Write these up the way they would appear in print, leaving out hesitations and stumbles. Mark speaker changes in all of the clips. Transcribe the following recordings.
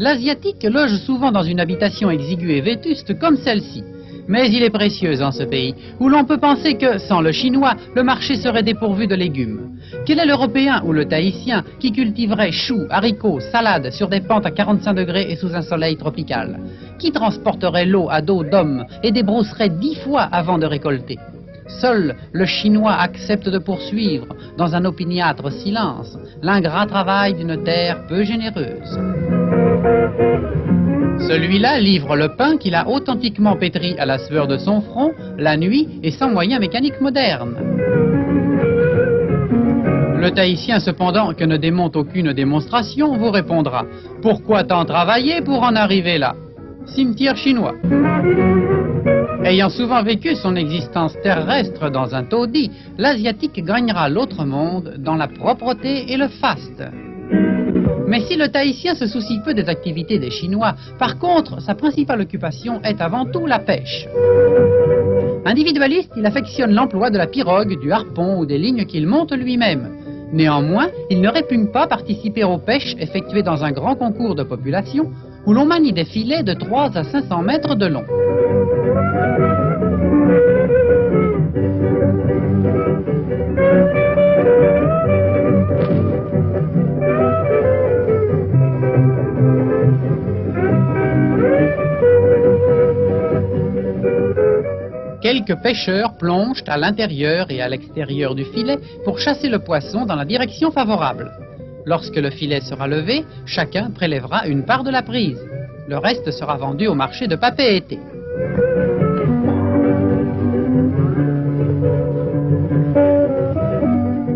Speaker 1: L'Asiatique loge souvent dans une habitation exiguë et vétuste comme celle-ci. Mais il est précieux en ce pays, où l'on peut penser que, sans le Chinois, le marché serait dépourvu de légumes. Quel est l'Européen ou le Tahitien qui cultiverait choux, haricots, salades sur des pentes à 45 degrés et sous un soleil tropical? Qui transporterait l'eau à dos d'homme et débrousserait 10 fois avant de récolter? Seul le Chinois accepte de poursuivre, dans un opiniâtre silence, l'ingrat travail d'une terre peu généreuse. Celui-là livre le pain qu'il a authentiquement pétri à la sueur de son front, la nuit et sans moyens mécaniques modernes. Le Tahitien, cependant, que ne démonte aucune démonstration, vous répondra: pourquoi tant travailler pour en arriver là? Cimetière chinois. Ayant souvent vécu son existence terrestre dans un taudis, l'Asiatique gagnera l'autre monde dans la propreté et le faste. Mais si le Tahitien se soucie peu des activités des Chinois, par contre, sa principale occupation est avant tout la pêche. Individualiste, il affectionne l'emploi de la pirogue, du harpon ou des lignes qu'il monte lui-même. Néanmoins, il ne répugne pas participer aux pêches effectuées dans un grand concours de population, où l'on manie des filets de 3 à 500 mètres de long. Quelques pêcheurs plongent à l'intérieur et à l'extérieur du filet pour chasser le poisson dans la direction favorable. Lorsque le filet sera levé, chacun prélèvera une part de la prise. Le reste sera vendu au marché de Papeete.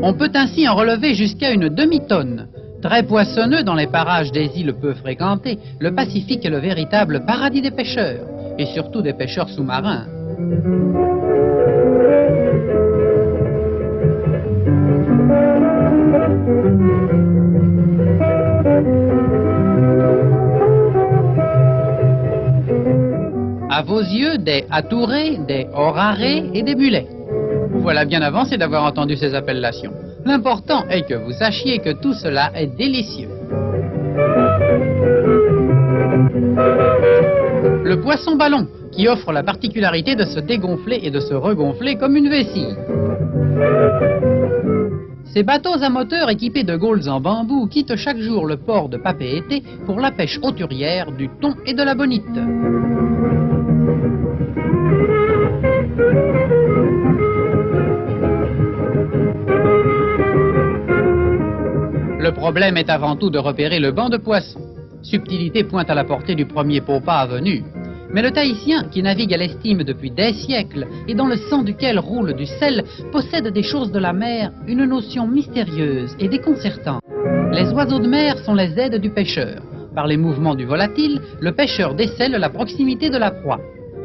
Speaker 1: On peut ainsi en relever jusqu'à une demi-tonne. Très poissonneux dans les parages des îles peu fréquentées, le Pacifique est le véritable paradis des pêcheurs, et surtout des pêcheurs sous-marins. À vos yeux, des atourés, des orarés et des mulets. Vous voilà bien avancé d'avoir entendu ces appellations. L'important est que vous sachiez que tout cela est délicieux. Le poisson ballon, qui offre la particularité de se dégonfler et de se regonfler comme une vessie. Ces bateaux à moteur équipés de gaules en bambou quittent chaque jour le port de Papeete pour la pêche hauturière du thon et de la bonite. Le problème est avant tout de repérer le banc de poissons. Subtilité pointe à la portée du premier popas venu. Mais le Tahitien, qui navigue à l'estime depuis des siècles et dans le sang duquel roule du sel, possède des choses de la mer une notion mystérieuse et déconcertante. Les oiseaux de mer sont les aides du pêcheur. Par les mouvements du volatile, le pêcheur décèle la proximité de la proie.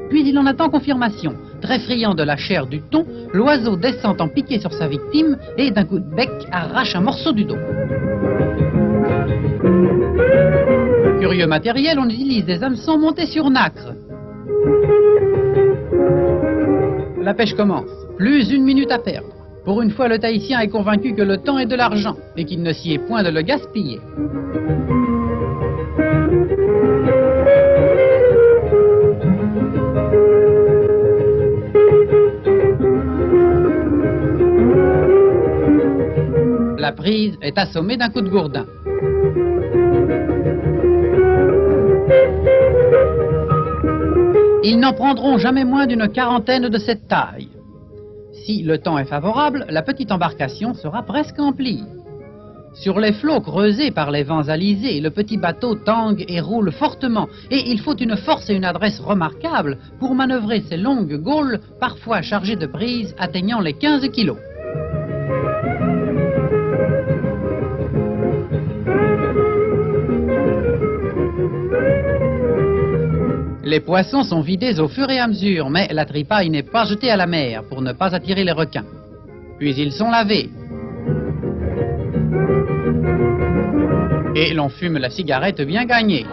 Speaker 1: Puis il en attend confirmation. Très friand de la chair du thon, l'oiseau descend en piqué sur sa victime et d'un coup de bec arrache un morceau du dos. Curieux matériel, on utilise des hameçons montés sur nacre. La pêche commence. Plus une minute à perdre. Pour une fois, le Tahitien est convaincu que le temps est de l'argent et qu'il ne s'y est point de le gaspiller. La prise est assommée d'un coup de gourdin. Ils n'en prendront jamais moins d'une quarantaine de cette taille. Si le temps est favorable, la petite embarcation sera presque emplie. Sur les flots creusés par les vents alisés, le petit bateau tangue et roule fortement, et il faut une force et une adresse remarquables pour manœuvrer ces longues gaules, parfois chargées de prises atteignant les 15 kilos. Les poissons sont vidés au fur et à mesure, mais la tripaille n'est pas jetée à la mer pour ne pas attirer les requins. Puis ils sont lavés. Et l'on fume la cigarette bien gagnée.